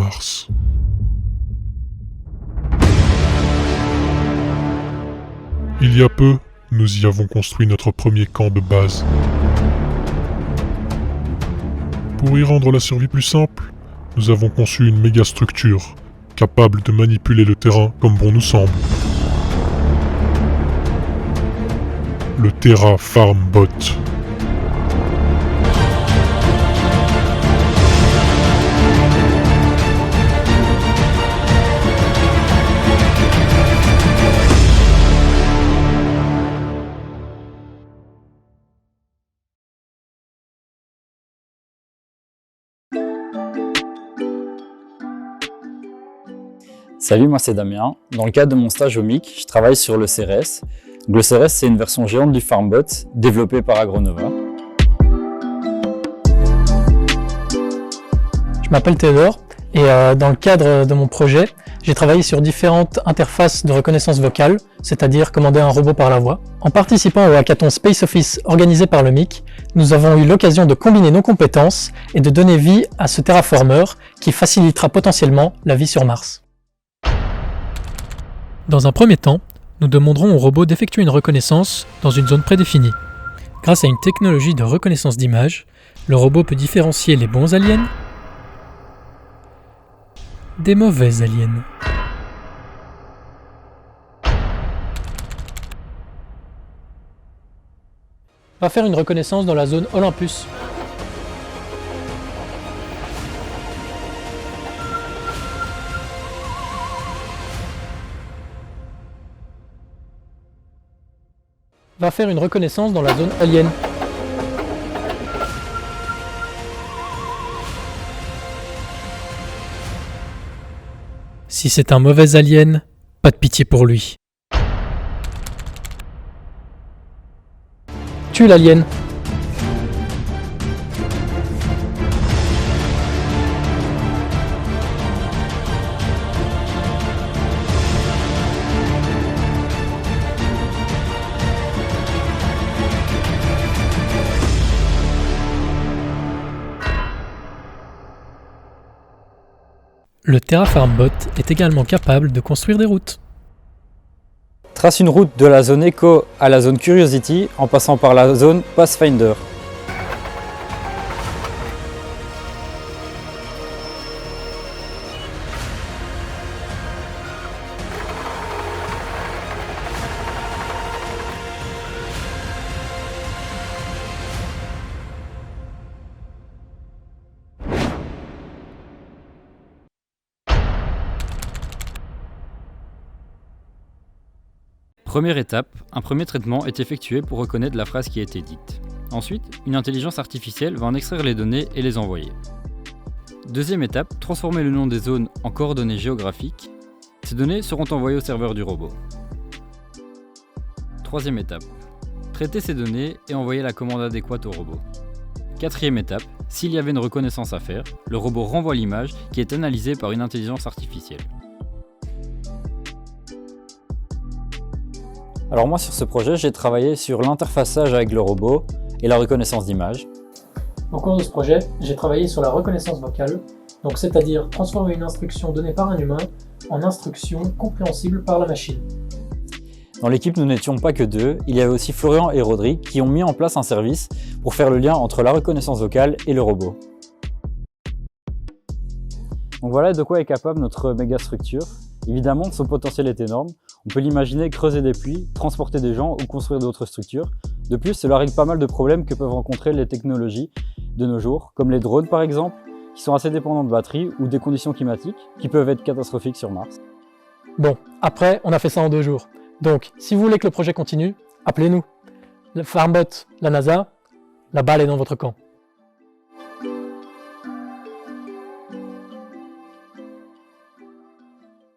Mars. Il y a peu, nous y avons construit notre premier camp de base. Pour y rendre la survie plus simple, nous avons conçu une méga structure, capable de manipuler le terrain comme bon nous semble. Le Terra Farm Bot. Salut, moi c'est Damien. Dans le cadre de mon stage au MIC, je travaille sur le CRS. Donc, le CRS, c'est une version géante du FarmBot développée par Agronova. Je m'appelle Théodore et dans le cadre de mon projet, j'ai travaillé sur différentes interfaces de reconnaissance vocale, c'est-à-dire commander un robot par la voix. En participant au hackathon Space Office organisé par le MIC, nous avons eu l'occasion de combiner nos compétences et de donner vie à ce terraformer qui facilitera potentiellement la vie sur Mars. Dans un premier temps, nous demanderons au robot d'effectuer une reconnaissance dans une zone prédéfinie. Grâce à une technologie de reconnaissance d'image, le robot peut différencier les bons aliens des mauvais aliens. On va faire une reconnaissance dans la zone Olympus. Va faire une reconnaissance dans la zone alien. Si c'est un mauvais alien, pas de pitié pour lui. Tue l'alien. Le Terraform Bot est également capable de construire des routes. Trace une route de la zone Echo à la zone Curiosity en passant par la zone Pathfinder. Première étape, un premier traitement est effectué pour reconnaître la phrase qui a été dite. Ensuite, une intelligence artificielle va en extraire les données et les envoyer. Deuxième étape, transformer le nom des zones en coordonnées géographiques. Ces données seront envoyées au serveur du robot. Troisième étape, traiter ces données et envoyer la commande adéquate au robot. Quatrième étape, s'il y avait une reconnaissance à faire, le robot renvoie l'image qui est analysée par une intelligence artificielle. Alors moi sur ce projet, j'ai travaillé sur l'interfaçage avec le robot et la reconnaissance d'image. Au cours de ce projet, j'ai travaillé sur la reconnaissance vocale, donc c'est-à-dire transformer une instruction donnée par un humain en instruction compréhensible par la machine. Dans l'équipe, nous n'étions pas que deux, il y avait aussi Florian et Rodrigue qui ont mis en place un service pour faire le lien entre la reconnaissance vocale et le robot. Donc voilà de quoi est capable notre méga structure. Évidemment, son potentiel est énorme. On peut l'imaginer creuser des puits, transporter des gens ou construire d'autres structures. De plus, cela règle pas mal de problèmes que peuvent rencontrer les technologies de nos jours, comme les drones par exemple, qui sont assez dépendants de batterie ou des conditions climatiques qui peuvent être catastrophiques sur Mars. Bon, après, on a fait ça en 2 jours. Donc, si vous voulez que le projet continue, appelez-nous. Le FarmBot, la NASA, la balle est dans votre camp.